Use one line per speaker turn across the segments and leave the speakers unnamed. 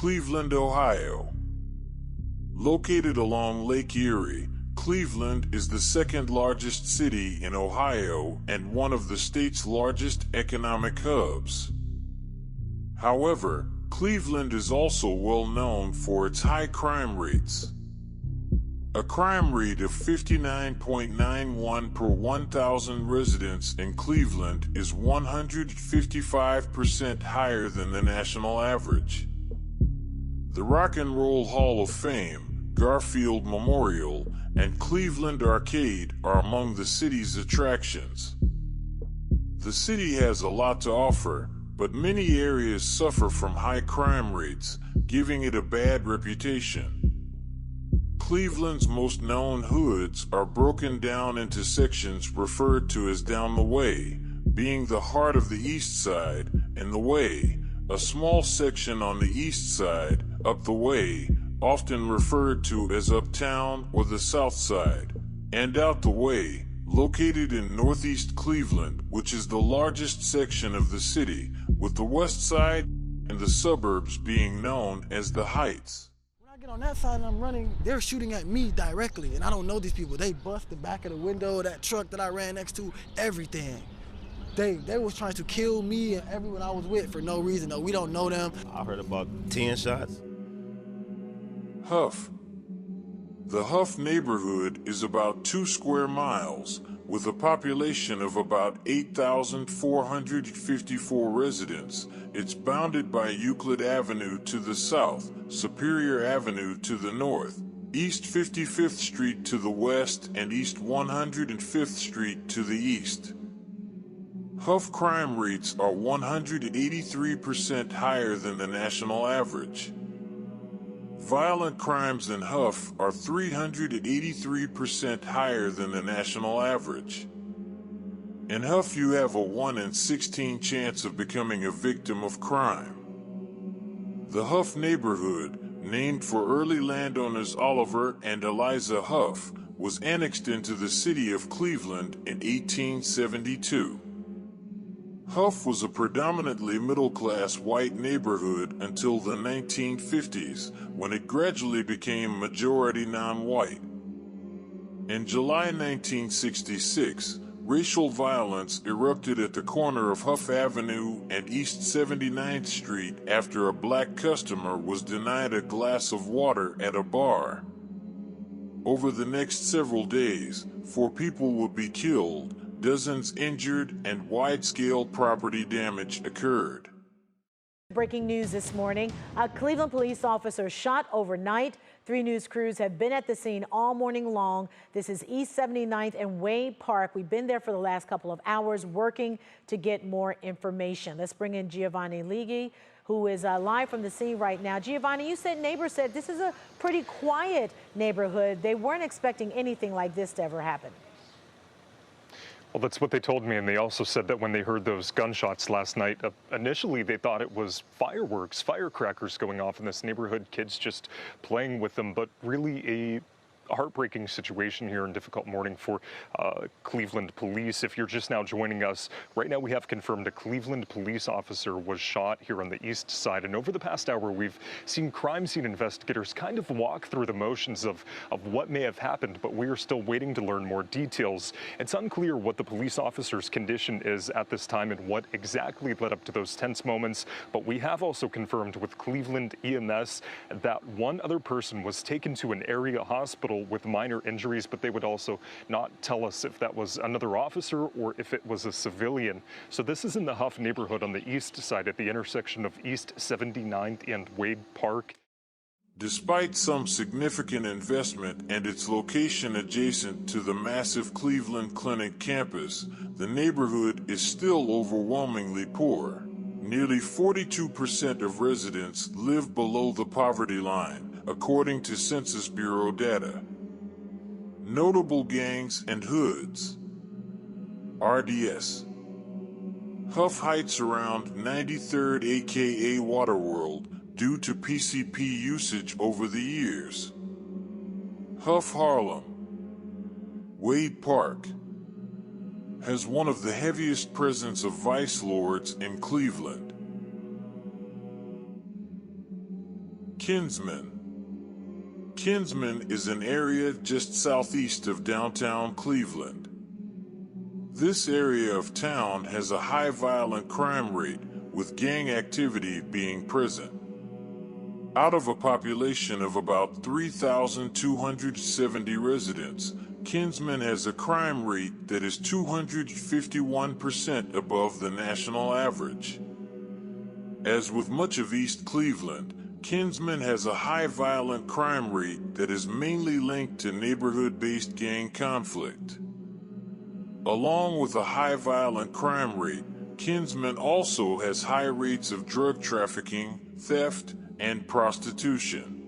Cleveland, Ohio. Located along Lake Erie, Cleveland is the second largest city in Ohio and one of the state's largest economic hubs. However, Cleveland is also well known for its high crime rates. A crime rate of 59.91 per 1,000 residents in Cleveland is 155% higher than the national average. The Rock and Roll Hall of Fame, Garfield Memorial, and Cleveland Arcade are among the city's attractions. The city has a lot to offer, but many areas suffer from high crime rates, giving it a bad reputation. Cleveland's most known hoods are broken down into sections referred to as down the way, being the heart of the east side, and the way, a small section on the east side, up the way, often referred to as uptown or the south side, and out the way, located in northeast Cleveland, which is the largest section of the city, with the west side and the suburbs being known as the Heights.
When I get on that side and I'm running, they're shooting at me directly, and I don't know these people. They bust the back of the window of that truck that I ran next to, everything. They was trying to kill me and everyone I was with for no reason, though. We don't know them.
I heard about 10 shots.
Hough. The Hough neighborhood is about 2 square miles, with a population of about 8,454 residents. It's bounded by Euclid Avenue to the south, Superior Avenue to the north, East 55th Street to the west, and East 105th Street to the east. Hough crime rates are 183% higher than the national average. Violent crimes in Hough are 383% higher than the national average. In Hough, you have a 1 in 16 chance of becoming a victim of crime. The Hough neighborhood, named for early landowners Oliver and Eliza Hough, was annexed into the city of Cleveland in 1872. Hough was a predominantly middle-class white neighborhood until the 1950s, when it gradually became majority non-white. In July 1966, racial violence erupted at the corner of Hough Avenue and East 79th Street after a black customer was denied a glass of water at a bar. Over the next several days, 4 people would be killed, dozens injured, and wide-scale property damage occurred.
Breaking news this morning, a Cleveland police officer shot overnight. 3 news crews have been at the scene all morning long. This is East 79th and Wade Park. We've been there for the last couple of hours working to get more information. Let's bring in Giovanni Lighi, who is live from the scene right now. Giovanni, you said neighbors said this is a pretty quiet neighborhood. They weren't expecting anything like this to ever happen.
Well, that's what they told me, and they also said that when they heard those gunshots last night, initially they thought it was fireworks, firecrackers going off in this neighborhood, kids just playing with them, but really a heartbreaking situation here and difficult morning for Cleveland police. If you're just now joining us, right now we have confirmed a Cleveland police officer was shot here on the east side. And over the past hour, we've seen crime scene investigators kind of walk through the motions of what may have happened, but we are still waiting to learn more details. It's unclear what the police officer's condition is at this time and what exactly led up to those tense moments, but we have also confirmed with Cleveland EMS that one other person was taken to an area hospital with minor injuries, but they would also not tell us if that was another officer or if it was a civilian. So this is in the Hough neighborhood on the east side at the intersection of East 79th and Wade Park.
Despite some significant investment and its location adjacent to the massive Cleveland Clinic campus, the neighborhood is still overwhelmingly poor. Nearly 42% of residents live below the poverty line, according to Census Bureau data. Notable gangs and hoods. RDS. Hough Heights around 93rd aka Waterworld due to PCP usage over the years. Hough Harlem. Wade Park has one of the heaviest presence of vice lords in Cleveland. Kinsman. Kinsman is an area just southeast of downtown Cleveland. This area of town has a high violent crime rate, with gang activity being present. Out of a population of about 3,270 residents, Kinsman has a crime rate that is 251% above the national average. As with much of East Cleveland, Kinsman has a high violent crime rate that is mainly linked to neighborhood-based gang conflict. Along with a high violent crime rate, Kinsman also has high rates of drug trafficking, theft, and prostitution.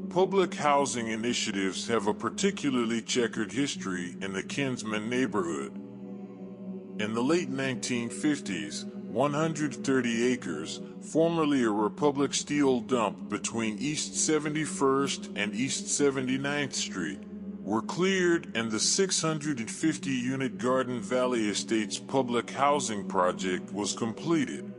Public housing initiatives have a particularly checkered history in the Kinsman neighborhood. In the late 1950s, 130 acres, formerly a Republic Steel dump between East 71st and East 79th Street, were cleared and the 650-unit Garden Valley Estates public housing project was completed.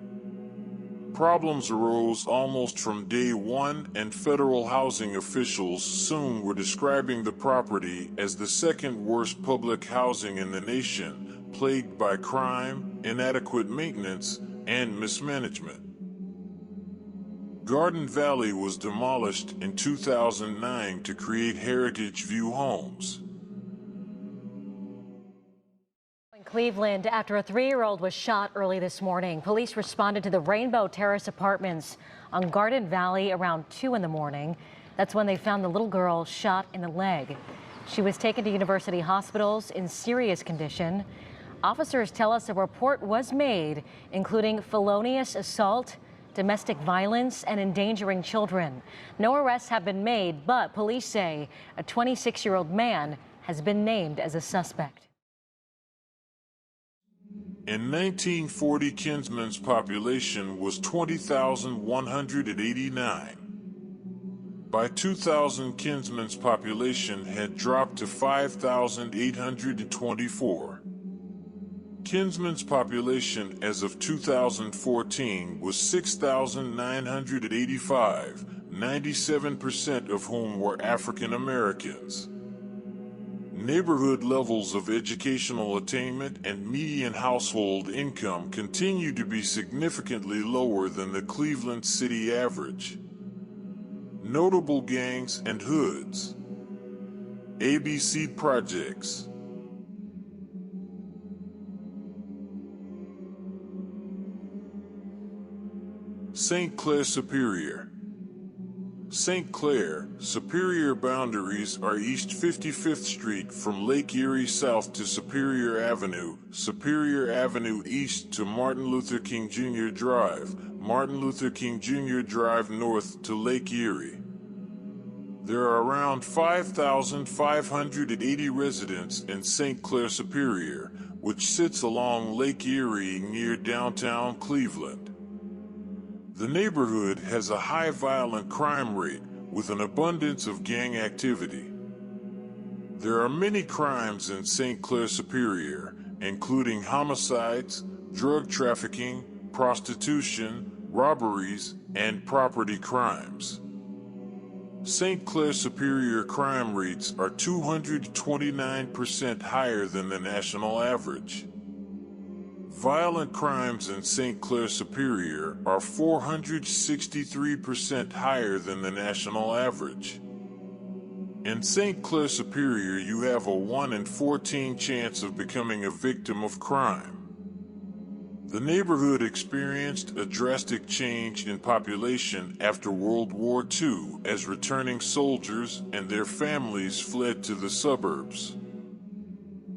Problems arose almost from day one, and federal housing officials soon were describing the property as the second worst public housing in the nation, plagued by crime, inadequate maintenance, and mismanagement. Garden Valley was demolished in 2009 to create Heritage View homes.
In Cleveland, after a 3-year-old was shot early this morning, police responded to the Rainbow Terrace apartments on Garden Valley around 2 in the morning. That's when they found the little girl shot in the leg. She was taken to University hospitals in serious condition. Officers tell us a report was made, including felonious assault, domestic violence, and endangering children. No arrests have been made, but police say a 26-year-old man has been named as a suspect.
In 1940, Kinsman's population was 20,189. By 2000, Kinsman's population had dropped to 5,824. Kinsman's population as of 2014 was 6,985, 97% of whom were African Americans. Neighborhood levels of educational attainment and median household income continue to be significantly lower than the Cleveland city average. Notable gangs and hoods. ABC projects. St. Clair-Superior. St. Clair-Superior boundaries are East 55th Street from Lake Erie south to Superior Avenue east to Martin Luther King Jr. Drive, Martin Luther King Jr. Drive north to Lake Erie. There are around 5,580 residents in St. Clair-Superior, which sits along Lake Erie near downtown Cleveland. The neighborhood has a high violent crime rate with an abundance of gang activity. There are many crimes in St. Clair-Superior, including homicides, drug trafficking, prostitution, robberies, and property crimes. St. Clair-Superior crime rates are 229% higher than the national average. Violent crimes in St. Clair-Superior are 463% higher than the national average. In St. Clair-Superior, you have a 1 in 14 chance of becoming a victim of crime. The neighborhood experienced a drastic change in population after World War II as returning soldiers and their families fled to the suburbs.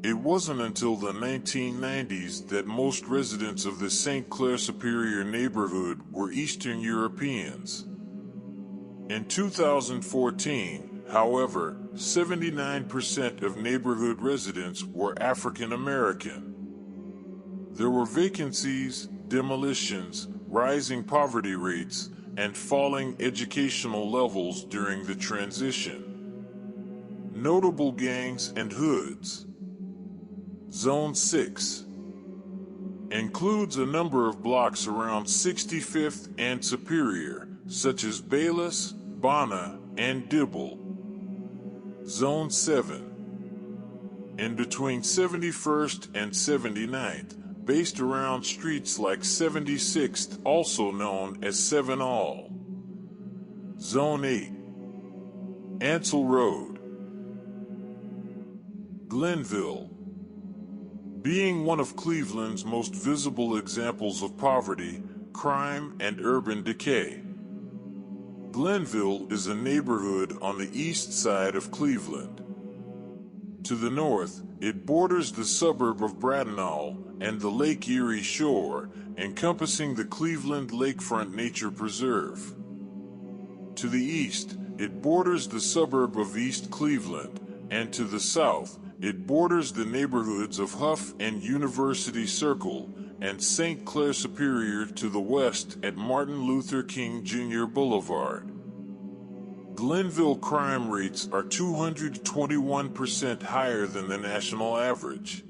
It wasn't until the 1990s that most residents of the St. Clair-Superior neighborhood were Eastern Europeans. In 2014, however, 79% of neighborhood residents were African American. There were vacancies, demolitions, rising poverty rates, and falling educational levels during the transition. Notable gangs and hoods. Zone 6 includes a number of blocks around 65th and Superior, such as Bayless, Bonner, and Dibble. Zone 7. In between 71st and 79th, based around streets like 76th, also known as 7 All. Zone 8. Ansel Road. Glenville. Being one of Cleveland's most visible examples of poverty, crime, and urban decay. Glenville is a neighborhood on the east side of Cleveland. To the north, it borders the suburb of Bradenall and the Lake Erie shore, encompassing the Cleveland Lakefront Nature Preserve. To the east, it borders the suburb of East Cleveland, and to the south, it borders the neighborhoods of Hough and University Circle and St. Clair-Superior to the west at Martin Luther King Jr. Boulevard. Glenville crime rates are 221% higher than the national average.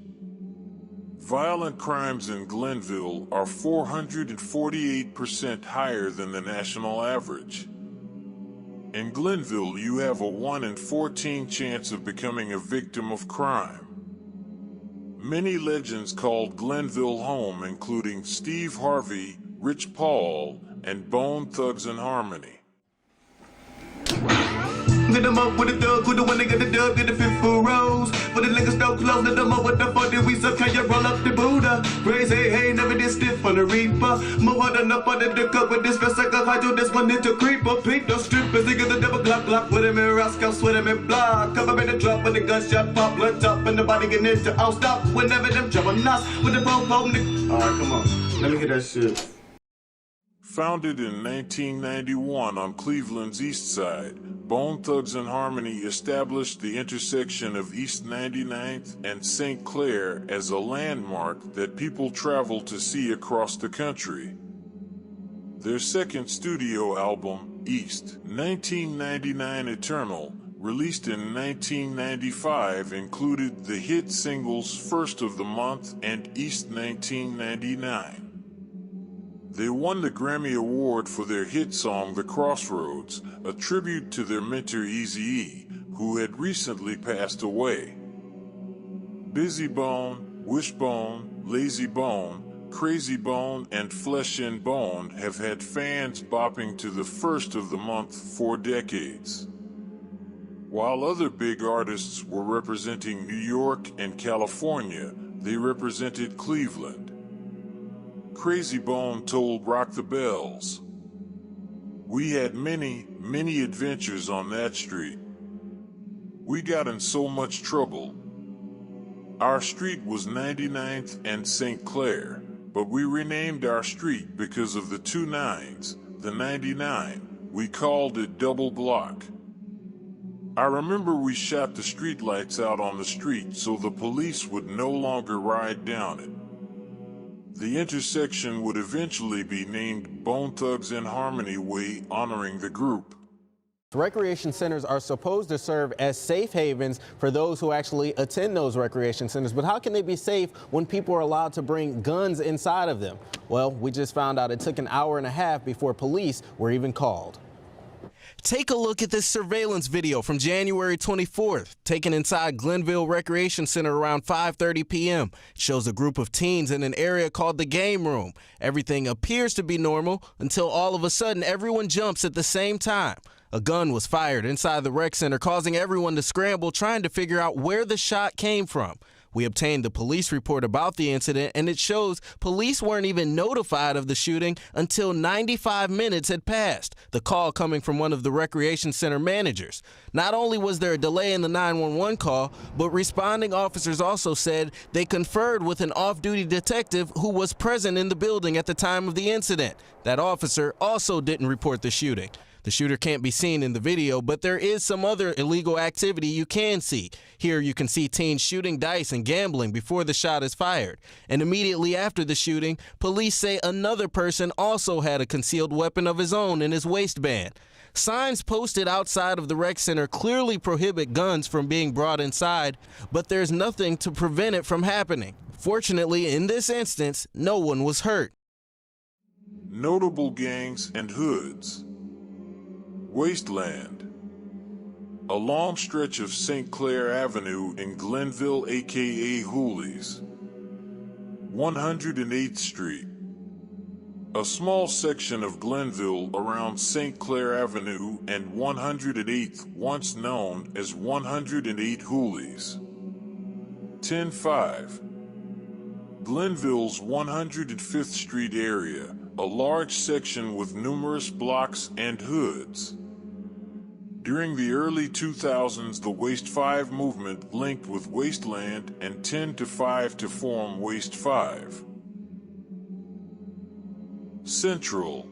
Violent crimes in Glenville are 448% higher than the national average. In Glenville, you have a 1 in 14 chance of becoming a victim of crime. Many legends called Glenville home, including Steve Harvey, Rich Paul, and Bone Thugs-n-Harmony.
Hit them up with a thug, who the one that got the dub, get the fifth full rose. For the liquor store close, let them up with the fuck, then we suck, can you roll up the Buddha? Praise, hey, never did stiff on the reaper. More hard enough under the cup with this fast like a hydro, this one into creeper. Pink, no strippers, they get the double glock, with him in Roscoe, with him in block. Come up in the drop when the gunshot pop, blood top, and the body get into out stop. Whenever them trouble knots, with the pole, nigga. Alright, come on, let me hear that shit.
Founded in 1991 on Cleveland's east side, Bone Thugs-n-Harmony established the intersection of East 99th and St. Clair as a landmark that people travel to see across the country. Their second studio album, East 1999 Eternal, released in 1995, included the hit singles First of the Month and East 1999. They won the Grammy Award for their hit song The Crossroads, a tribute to their mentor Eazy-E, who had recently passed away. Busy Bone, Wishbone, Lazy Bone, Crazy Bone, and Flesh and Bone have had fans bopping to the First of the Month for decades. While other big artists were representing New York and California, they represented Cleveland. Crazy Bone told Rock the Bells, "We had many, many adventures on that street. We got in so much trouble. Our street was 99th and St. Clair, but we renamed our street because of the 2 nines, the 99. We called it Double Block. I remember we shot the streetlights out on the street so the police would no longer ride down it. The intersection would eventually be named Bone Thugs-n-Harmony Way, honoring the group."
Recreation centers are supposed to serve as safe havens for those who actually attend those recreation centers. But how can they be safe when people are allowed to bring guns inside of them? Well, we just found out it took an hour and a half before police were even called. Take a look at this surveillance video from January 24th, taken inside Glenville Recreation Center around 5:30 p.m. It shows a group of teens in an area called the Game Room. Everything appears to be normal until all of a sudden everyone jumps at the same time. A gun was fired inside the rec center, causing everyone to scramble, trying to figure out where the shot came from. We obtained the police report about the incident, and it shows police weren't even notified of the shooting until 95 minutes had passed, the call coming from one of the recreation center managers. Not only was there a delay in the 911 call, but responding officers also said they conferred with an off-duty detective who was present in the building at the time of the incident. That officer also didn't report the shooting. The shooter can't be seen in the video, but there is some other illegal activity you can see. Here you can see teens shooting dice and gambling before the shot is fired. And immediately after the shooting, police say another person also had a concealed weapon of his own in his waistband. Signs posted outside of the rec center clearly prohibit guns from being brought inside, but there's nothing to prevent it from happening. Fortunately, in this instance, no one was hurt.
Notable gangs and hoods. Wasteland. A long stretch of St. Clair Avenue in Glenville, aka Hooley's. 108th Street. A small section of Glenville around St. Clair Avenue and 108th, once known as 108 Hooley's. 10-5. Glenville's 105th Street area, a large section with numerous blocks and hoods. During the early 2000s, the Waste 5 movement linked with Wasteland and 10-5 to form Waste 5. Central,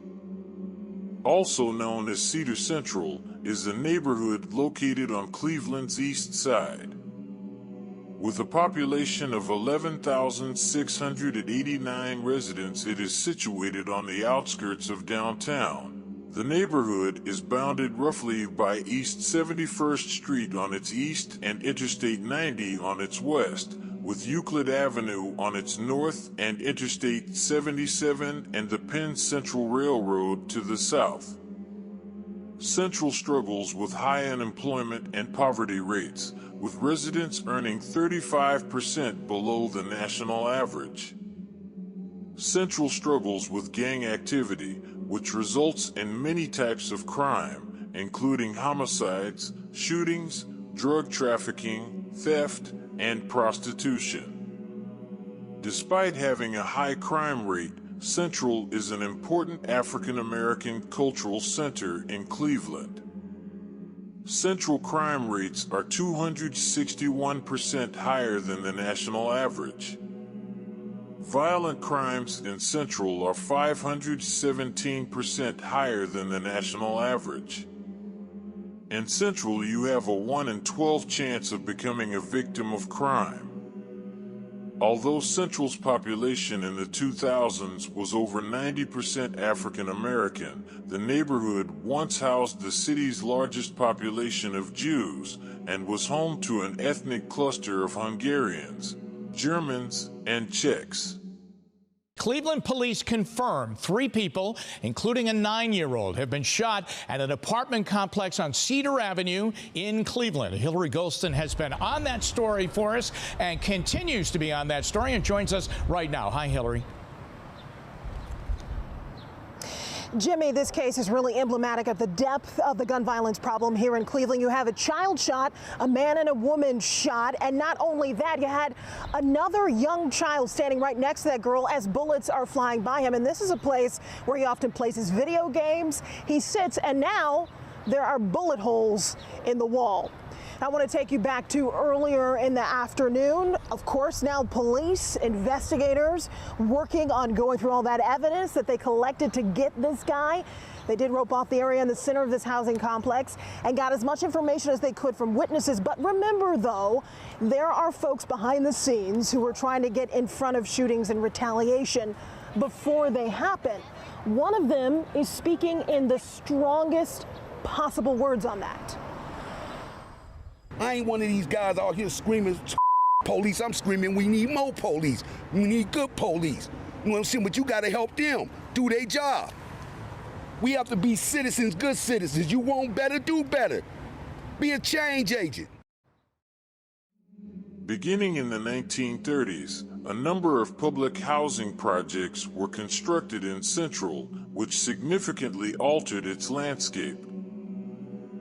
also known as Cedar Central, is a neighborhood located on Cleveland's east side. With a population of 11,689 residents, it is situated on the outskirts of downtown. The neighborhood is bounded roughly by East 71st Street on its east and Interstate 90 on its west, with Euclid Avenue on its north and Interstate 77 and the Penn Central Railroad to the south. Central struggles with high unemployment and poverty rates, with residents earning 35% below the national average. Central struggles with gang activity, which results in many types of crime, including homicides, shootings, drug trafficking, theft, and prostitution. Despite having a high crime rate, Central is an important African American cultural center in Cleveland. Central crime rates are 261% higher than the national average. Violent crimes in Central are 517% higher than the national average. In Central, you have a 1 in 12 chance of becoming a victim of crime. Although Central's population in the 2000s was over 90% African American, the neighborhood once housed the city's largest population of Jews and was home to an ethnic cluster of Hungarians, Germans, and Czechs.
Cleveland police confirm 3 people, including a 9-year-old, have been shot at an apartment complex on Cedar Avenue in Cleveland. Hillary Golston has been on that story for us and continues to be on that story and joins us right now. Hi, Hillary.
Jimmy, this case is really emblematic of the depth of the gun violence problem here in Cleveland. You have a child shot, a man and a woman shot, and not only that, you had another young child standing right next to that girl as bullets are flying by him. And this is a place where he often plays his video games. He sits, and now there are bullet holes in the wall. I want to take you back to earlier in the afternoon. Of course, now police investigators working on going through all that evidence that they collected to get this guy. They did rope off the area in the center of this housing complex and got as much information as they could from witnesses. But remember, though, there are folks behind the scenes who are trying to get in front of shootings and retaliation before they happen. One of them is speaking in the strongest possible words on that.
I ain't one of these guys out here screaming police. I'm screaming we need more police. We need good police. You know what I'm saying? But you got to help them do their job. We have to be citizens, good citizens. You want better, do better. Be a change agent.
Beginning in the 1930s, a number of public housing projects were constructed in Central, which significantly altered its landscape.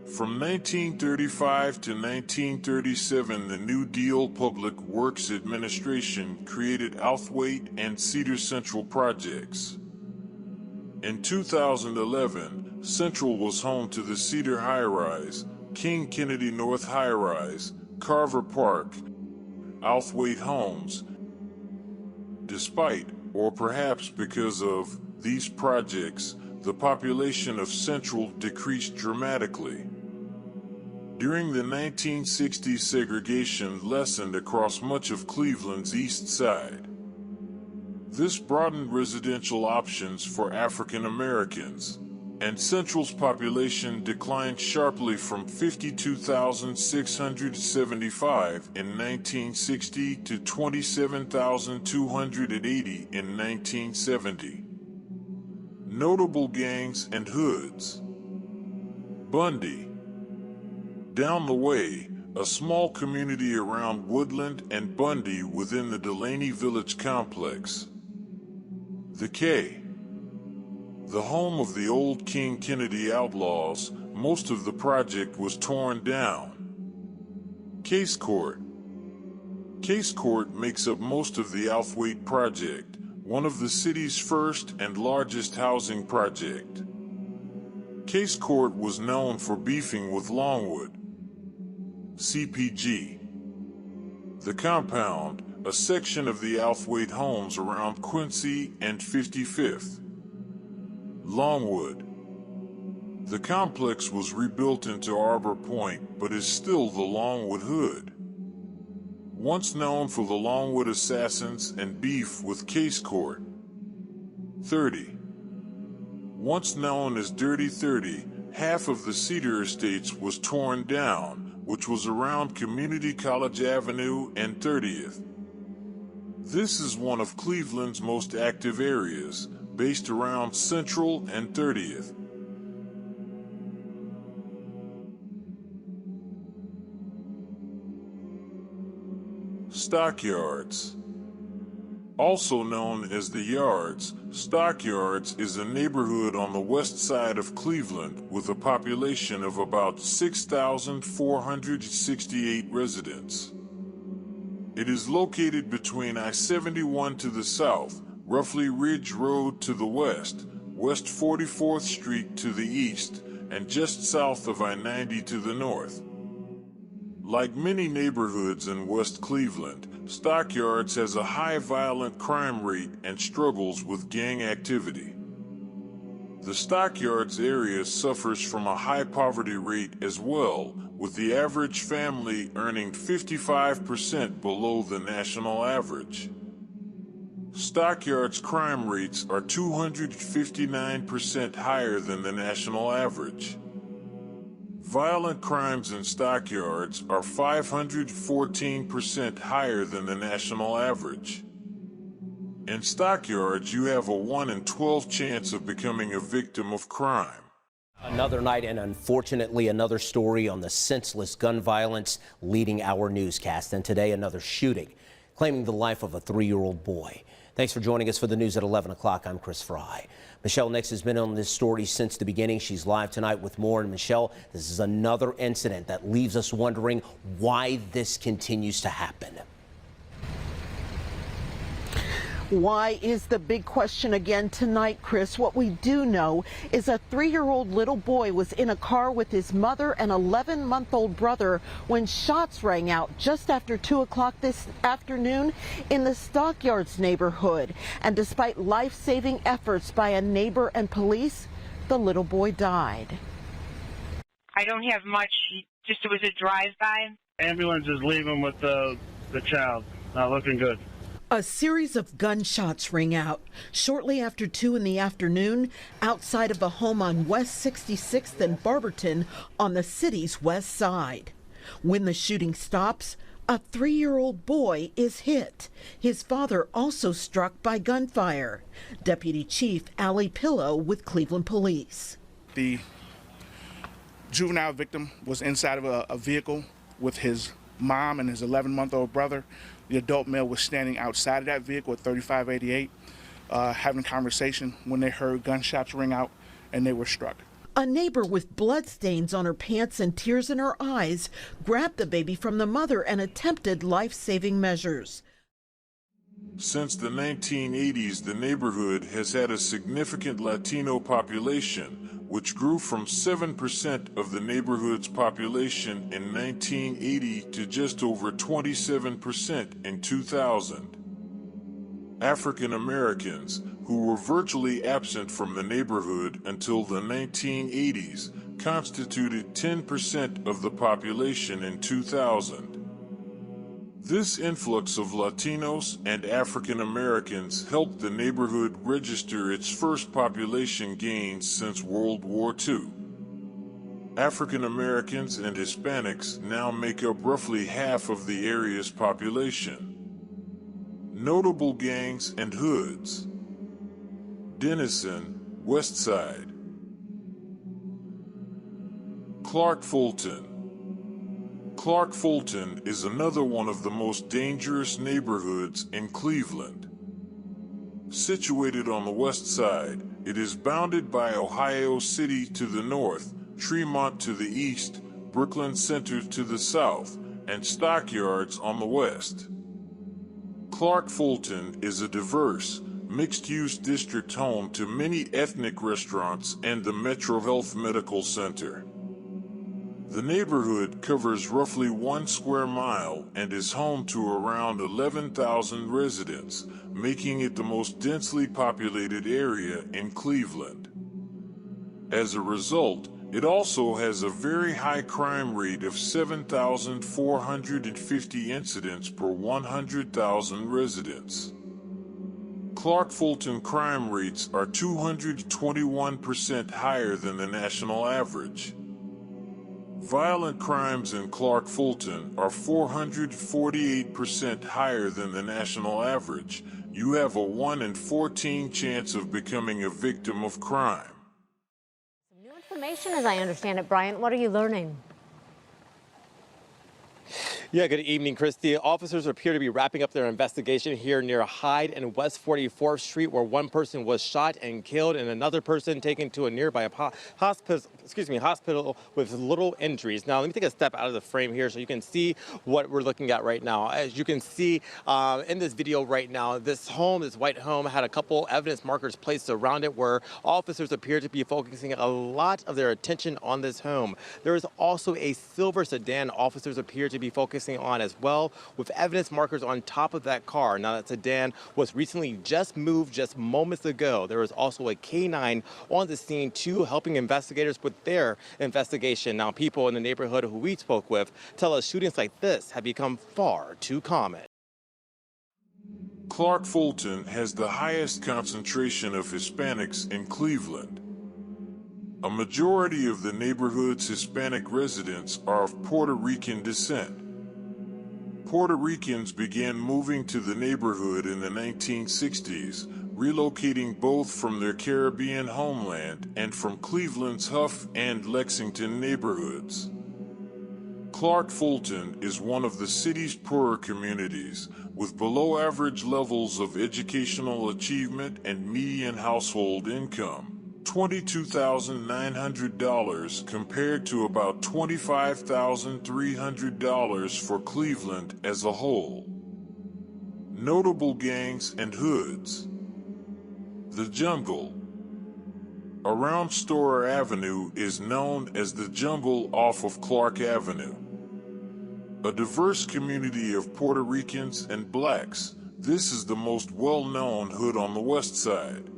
From 1935 to 1937, the New Deal Public Works Administration created Outhwaite and Cedar Central projects. In 2011, Central was home to the Cedar High Rise, King Kennedy North High Rise, Carver Park, Outhwaite Homes. Despite, or perhaps because of, these projects, the population of Central decreased dramatically. During the 1960s, segregation lessened across much of Cleveland's east side. This broadened residential options for African Americans, and Central's population declined sharply from 52,675 in 1960 to 27,280 in 1970. Notable gangs and hoods. Bundy. Down the way, a small community around Woodland and Bundy within the Delaney Village complex. The K. The home of the old King Kennedy outlaws, most of the project was torn down. Case Court. Case Court makes up most of the Althwaite project, one of the city's first and largest housing project. Case Court was known for beefing with Longwood. CPG. The Compound, a section of the Althwaite homes around Quincy and 55th. Longwood. The complex was rebuilt into Arbor Point, but is still the Longwood Hood. Once known for the Longwood assassins and beef with Case Court. 30. Once known as Dirty 30, half of the Cedar Estates was torn down, which was around Community College Avenue and 30th. This is one of Cleveland's most active areas, based around Central and 30th. Stockyards. Also known as the Yards, Stockyards is a neighborhood on the west side of Cleveland with a population of about 6,468 residents. It is located between I-71 to the south, roughly Ridge Road to the west, West 44th Street to the east, and just south of I-90 to the north. Like many neighborhoods in West Cleveland, Stockyards has a high violent crime rate and struggles with gang activity. The Stockyards area suffers from a high poverty rate as well, with the average family earning 55% below the national average. Stockyards crime rates are 259% higher than the national average. Violent crimes in Stockyards are 514% higher than the national average. In Stockyards, you have a 1 in 12 chance of becoming a victim of crime.
Another night and unfortunately another story on the senseless gun violence leading our newscast. And today another shooting claiming the life of a 3-year-old boy. Thanks for joining us for the news at 11 o'clock. I'm Chris Fry. Michelle Nix has been on this story since the beginning. She's live tonight with more. And Michelle, this is another incident that leaves us wondering why this continues to happen.
Why is the big question again tonight, Chris? What we do know is a 3-year-old little boy was in a car with his mother and 11-month-old brother when shots rang out just after 2 o'clock this afternoon in the Stockyards neighborhood. And despite life-saving efforts by a neighbor and police, the little boy died.
I don't have much. It was a drive-by.
Ambulance is leaving with the child. Not looking good.
A series of gunshots ring out shortly after 2 in the afternoon outside of a home on West 66th and Barberton on the city's west side. When the shooting stops, a 3-year-old boy is hit. His father also struck by gunfire. Deputy Chief Allie Pillow with Cleveland Police.
The juvenile victim was inside of a vehicle with his mom and his 11-month-old brother. The adult male was standing outside of that vehicle at 3588, having a conversation when they heard gunshots ring out and they were struck.
A neighbor with bloodstains on her pants and tears in her eyes grabbed the baby from the mother and attempted life-saving measures.
Since the 1980s, the neighborhood has had a significant Latino population, which grew from 7% of the neighborhood's population in 1980 to just over 27% in 2000. African Americans, who were virtually absent from the neighborhood until the 1980s, constituted 10% of the population in 2000. This influx of Latinos and African Americans helped the neighborhood register its first population gains since World War II. African Americans and Hispanics now make up roughly half of the area's population. Notable gangs and hoods: Denison, West Side; Clark-Fulton. Clark-Fulton is another one of the most dangerous neighborhoods in Cleveland. Situated on the west side, it is bounded by Ohio City to the north, Tremont to the east, Brooklyn Center to the south, and Stockyards on the west. Clark-Fulton is a diverse, mixed-use district home to many ethnic restaurants and the Metro Health Medical Center. The neighborhood covers roughly 1 square mile and is home to around 11,000 residents, making it the most densely populated area in Cleveland. As a result, it also has a very high crime rate of 7,450 incidents per 100,000 residents. Clark-Fulton crime rates are 221% higher than the national average. Violent crimes in Clark-Fulton are 448% higher than the national average. You have a 1 in 14 chance of becoming a victim of crime.
New information, as I understand it, Bryant. What are you learning?
Yeah, good evening, Christy. Officers appear to be wrapping up their investigation here near Hyde and West 44th Street, where one person was shot and killed and another person taken to a nearby hospital with little injuries. Now, let me take a step out of the frame here so you can see what we're looking at right now. As you can see in this video right now, this white home, had a couple evidence markers placed around it where officers appear to be focusing a lot of their attention on this home. There is also a silver sedan officers appear to be focusing on as well, with evidence markers on top of that car. Now, that sedan was recently just moved just moments ago. There was also a K9 on the scene too, helping investigators with their investigation. Now, people in the neighborhood who we spoke with tell us shootings like this have become far too common.
Clark-Fulton has the highest concentration of Hispanics in Cleveland. A majority of the neighborhood's Hispanic residents are of Puerto Rican descent. Puerto Ricans began moving to the neighborhood in the 1960s, relocating both from their Caribbean homeland and from Cleveland's Hough and Lexington neighborhoods. Clark-Fulton is one of the city's poorer communities, with below-average levels of educational achievement and median household income. $22,900 compared to about $25,300 for Cleveland as a whole. Notable gangs and hoods. The Jungle. Around Storer Avenue is known as the Jungle off of Clark Avenue. A diverse community of Puerto Ricans and blacks, this is the most well-known hood on the west side.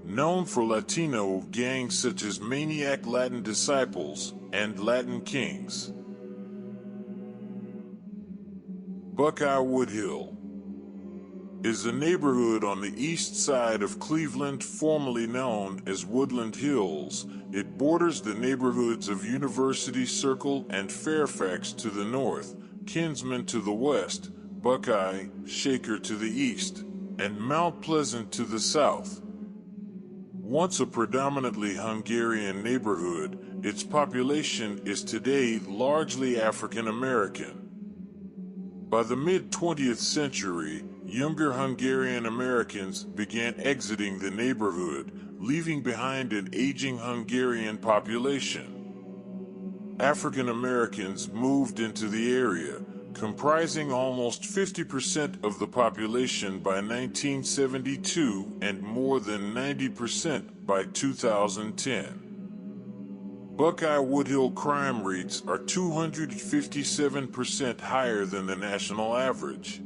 Known for Latino gangs such as Maniac Latin Disciples and Latin Kings. Buckeye-Woodhill is a neighborhood on the east side of Cleveland, formerly known as Woodland Hills. It borders the neighborhoods of University Circle and Fairfax to the north, Kinsman to the west, Buckeye-Shaker to the east, and Mount Pleasant to the south. Once a predominantly Hungarian neighborhood, its population is today largely African American. By the mid-20th century, younger Hungarian Americans began exiting the neighborhood, leaving behind an aging Hungarian population. African Americans moved into the area, comprising almost 50% of the population by 1972 and more than 90% by 2010. Buckeye-Woodhill crime rates are 257% higher than the national average.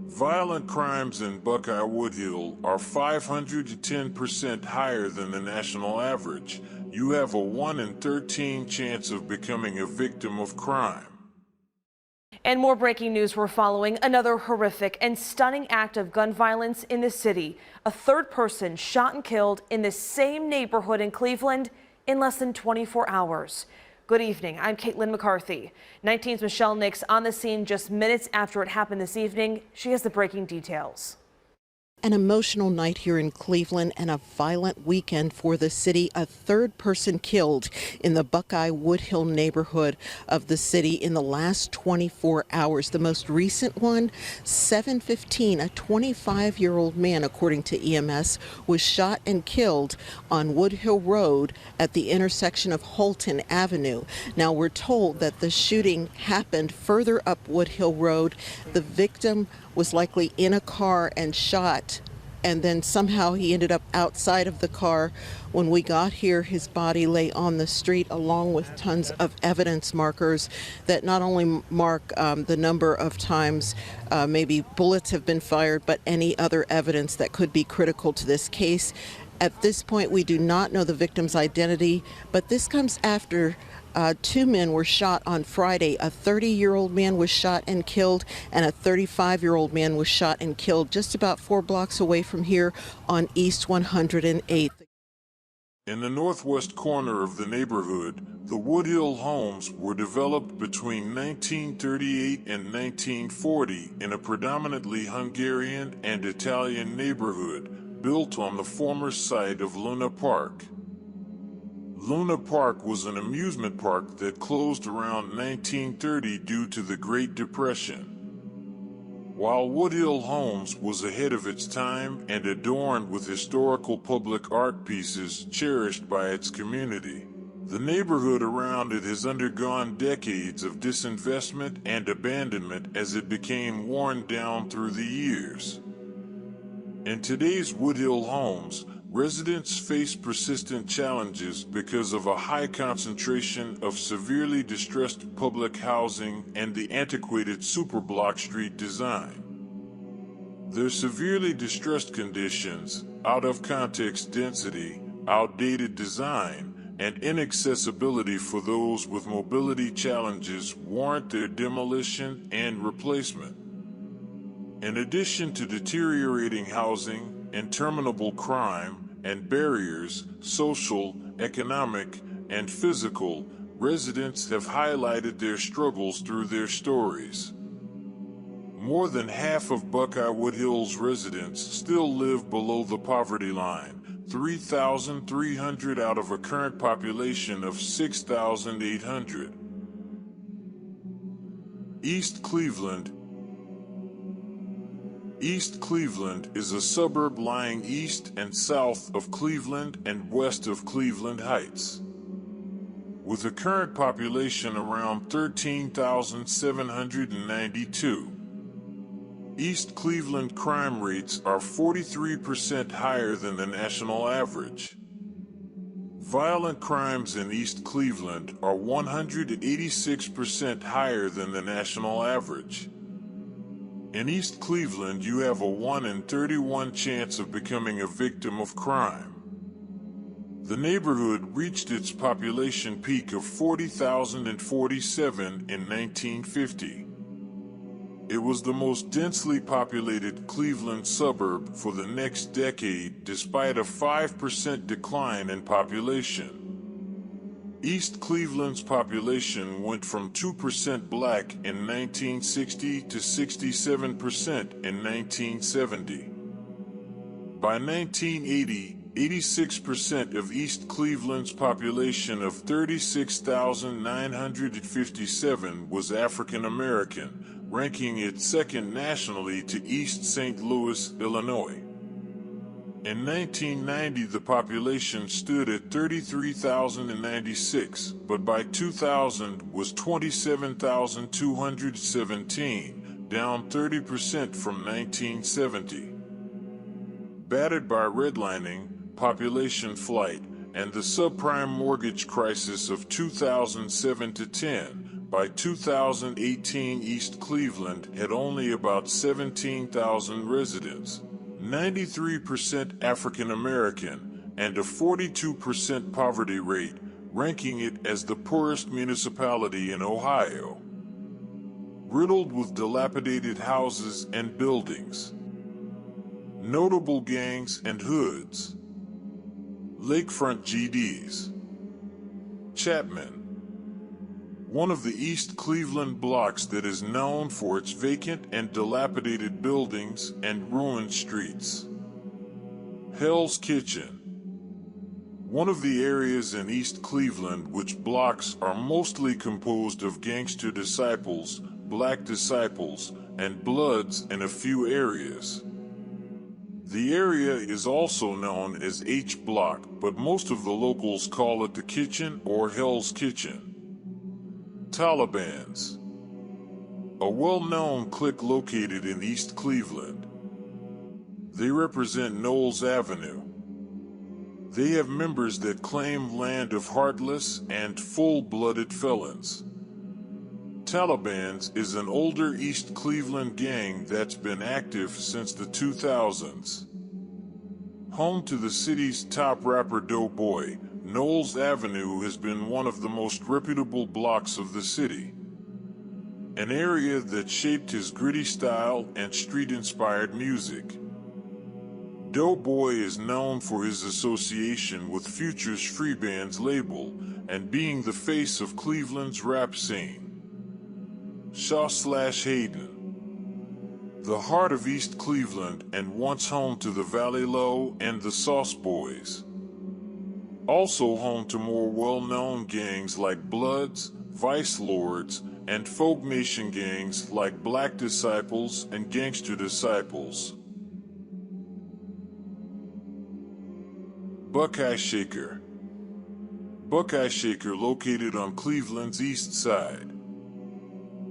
Violent crimes in Buckeye-Woodhill are 510% higher than the national average. You have a 1 in 13 chance of becoming a victim of crime.
And more breaking news we're following. Another horrific and stunning act of gun violence in the city. A third person shot and killed in the same neighborhood in Cleveland in less than 24 hours. Good evening. I'm Caitlin McCarthy. 19's Michelle Nix on the scene just minutes after it happened this evening. She has the breaking details.
An emotional night here in Cleveland and a violent weekend for the city. A third person killed in the Buckeye-Woodhill neighborhood of the city in the last 24 hours. The most recent one, 7:15, a 25-year-old man, according to EMS, was shot and killed on Woodhill Road at the intersection of Holton Avenue. Now, we're told that the shooting happened further up Woodhill Road. The victim was likely in a car and shot, and then somehow he ended up outside of the car. When we got here, his body lay on the street along with tons of evidence markers that not only mark the number of times maybe bullets have been fired, but any other evidence that could be critical to this case. At this point, we do not know the victim's identity, but this comes after two men were shot on Friday. A 30-year-old man was shot and killed, and a 35-year-old man was shot and killed just about 4 blocks away from here on East 108th.
In the northwest corner of the neighborhood, the Woodhill homes were developed between 1938 and 1940 in a predominantly Hungarian and Italian neighborhood built on the former site of Luna Park. Luna Park was an amusement park that closed around 1930 due to the Great Depression. While Woodhill Homes was ahead of its time and adorned with historical public art pieces cherished by its community, the neighborhood around it has undergone decades of disinvestment and abandonment as it became worn down through the years. In today's Woodhill Homes, residents face persistent challenges because of a high concentration of severely distressed public housing and the antiquated superblock street design. Their severely distressed conditions, out-of-context density, outdated design, and inaccessibility for those with mobility challenges warrant their demolition and replacement. In addition to deteriorating housing, interminable crime, and barriers, social, economic, and physical, residents have highlighted their struggles through their stories. More than half of Buckeye-Woodhill's residents still live below the poverty line, 3,300 out of a current population of 6,800. East Cleveland is a suburb lying east and south of Cleveland and west of Cleveland Heights. With a current population around 13,792. East Cleveland crime rates are 43% higher than the national average. Violent crimes in East Cleveland are 186% higher than the national average. In East Cleveland, you have a 1 in 31 chance of becoming a victim of crime. The neighborhood reached its population peak of 40,047 in 1950. It was the most densely populated Cleveland suburb for the next decade, despite a 5% decline in population. East Cleveland's population went from 2% black in 1960 to 67% in 1970. By 1980, 86% of East Cleveland's population of 36,957 was African American, ranking it second nationally to East St. Louis, Illinois. In 1990, the population stood at 33,096, but by 2000 was 27,217, down 30% from 1970. Battered by redlining, population flight, and the subprime mortgage crisis of 2007 to 10, by 2018 East Cleveland had only about 17,000 residents. 93% African American, and a 42% poverty rate, ranking it as the poorest municipality in Ohio. Riddled with dilapidated houses and buildings. Notable gangs and hoods. Lakefront GDs. Chapman. One of the East Cleveland blocks that is known for its vacant and dilapidated buildings and ruined streets. Hell's Kitchen. One of the areas in East Cleveland which blocks are mostly composed of gangster disciples, black disciples, and Bloods in a few areas. The area is also known as H Block, but most of the locals call it the Kitchen or Hell's Kitchen. Talibans. A well-known clique located in East Cleveland. They represent Knowles Avenue. They have members that claim land of heartless and full-blooded felons. Talibans is an older East Cleveland gang that's been active since the 2000s. Home to the city's top rapper Doughboy, Knowles Avenue has been one of the most reputable blocks of the city. An area that shaped his gritty style and street-inspired music. Doughboy is known for his association with Future's Free Band's label and being the face of Cleveland's rap scene. Shaw/Hayden. The heart of East Cleveland and once home to the Valley Low and the Sauce Boys. Also home to more well-known gangs like Bloods, Vice Lords, and Folk Nation gangs like Black Disciples and Gangster Disciples. Buckeye-Shaker. Buckeye-Shaker located on Cleveland's east side.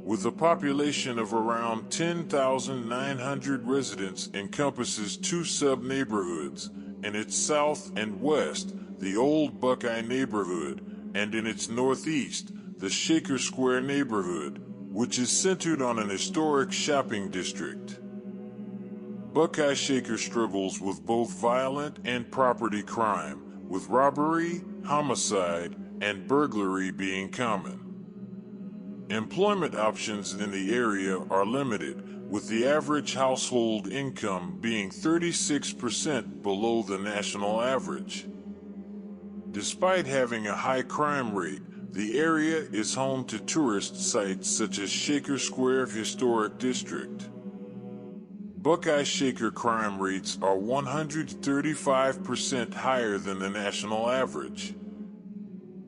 With a population of around 10,900 residents, encompasses two sub-neighborhoods, in its south and west, the Old Buckeye neighborhood, and in its northeast, the Shaker Square neighborhood, which is centered on an historic shopping district. Buckeye-Shaker struggles with both violent and property crime, with robbery, homicide, and burglary being common. Employment options in the area are limited, with the average household income being 36% below the national average. Despite having a high crime rate, the area is home to tourist sites such as Shaker Square Historic District. Buckeye-Shaker crime rates are 135% higher than the national average.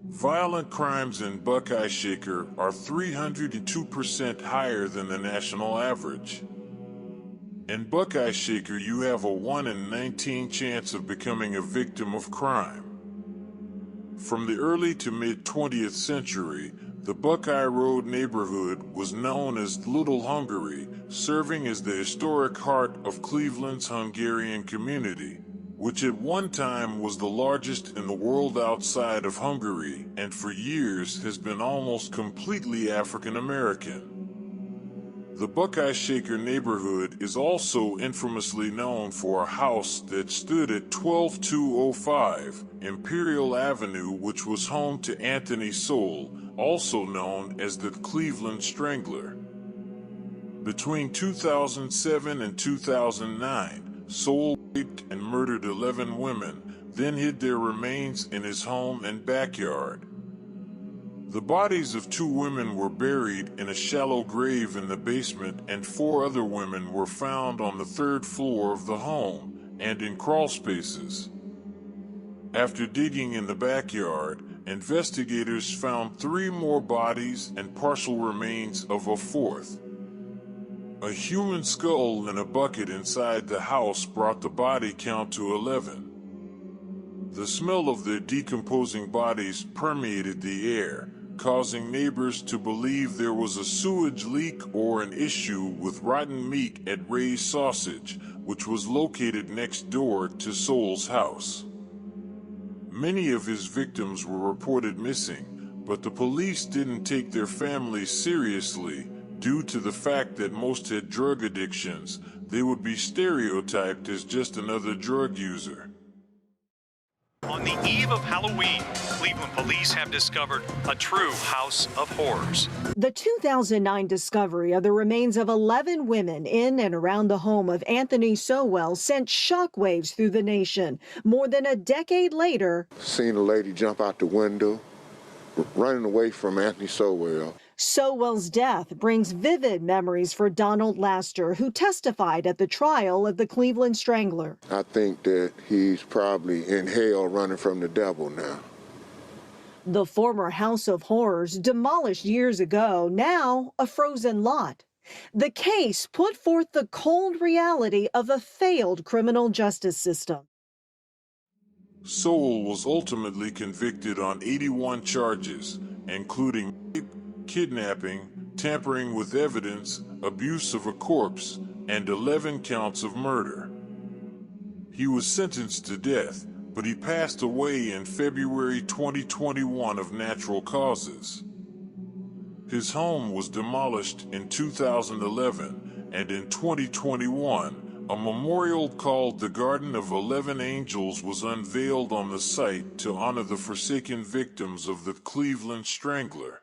Violent crimes in Buckeye-Shaker are 302% higher than the national average. In Buckeye-Shaker, you have a 1 in 19 chance of becoming a victim of crime. From the early to mid-20th century, the Buckeye Road neighborhood was known as Little Hungary, serving as the historic heart of Cleveland's Hungarian community, which at one time was the largest in the world outside of Hungary and for years has been almost completely African American. The Buckeye-Shaker neighborhood is also infamously known for a house that stood at 12205 Imperial Avenue, which was home to Anthony Sowell, also known as the Cleveland Strangler. Between 2007 and 2009, Sowell raped and murdered 11 women, then hid their remains in his home and backyard. The bodies of 2 women were buried in a shallow grave in the basement, and 4 other women were found on the 3rd floor of the home and in crawl spaces. After digging in the backyard, investigators found 3 more bodies and partial remains of a 4th. A human skull in a bucket inside the house brought the body count to 11. The smell of their decomposing bodies permeated the air, causing neighbors to believe there was a sewage leak or an issue with rotten meat at Ray's Sausage, which was located next door to Sowell's house. Many of his victims were reported missing, but the police didn't take their families seriously due to the fact that most had drug addictions. They would be stereotyped as just another drug user.
On the eve of Halloween, Cleveland police have discovered a true house of horrors.
The 2009 discovery of the remains of 11 women in and around the home of Anthony Sowell sent shockwaves through the nation. More than a decade later,
seen a lady jump out the window, running away from Anthony Sowell.
Sowell's death brings vivid memories for Donald Laster, who testified at the trial of the Cleveland Strangler.
I think that he's probably in hell running from the devil now.
The former House of Horrors, demolished years ago, now a frozen lot. The case put forth the cold reality of a failed criminal justice system.
Sowell was ultimately convicted on 81 charges, including rape, kidnapping, tampering with evidence, abuse of a corpse, and 11 counts of murder. He was sentenced to death, but he passed away in February 2021 of natural causes. His home was demolished in 2011, and in 2021, a memorial called the Garden of 11 Angels was unveiled on the site to honor the forsaken victims of the Cleveland Strangler.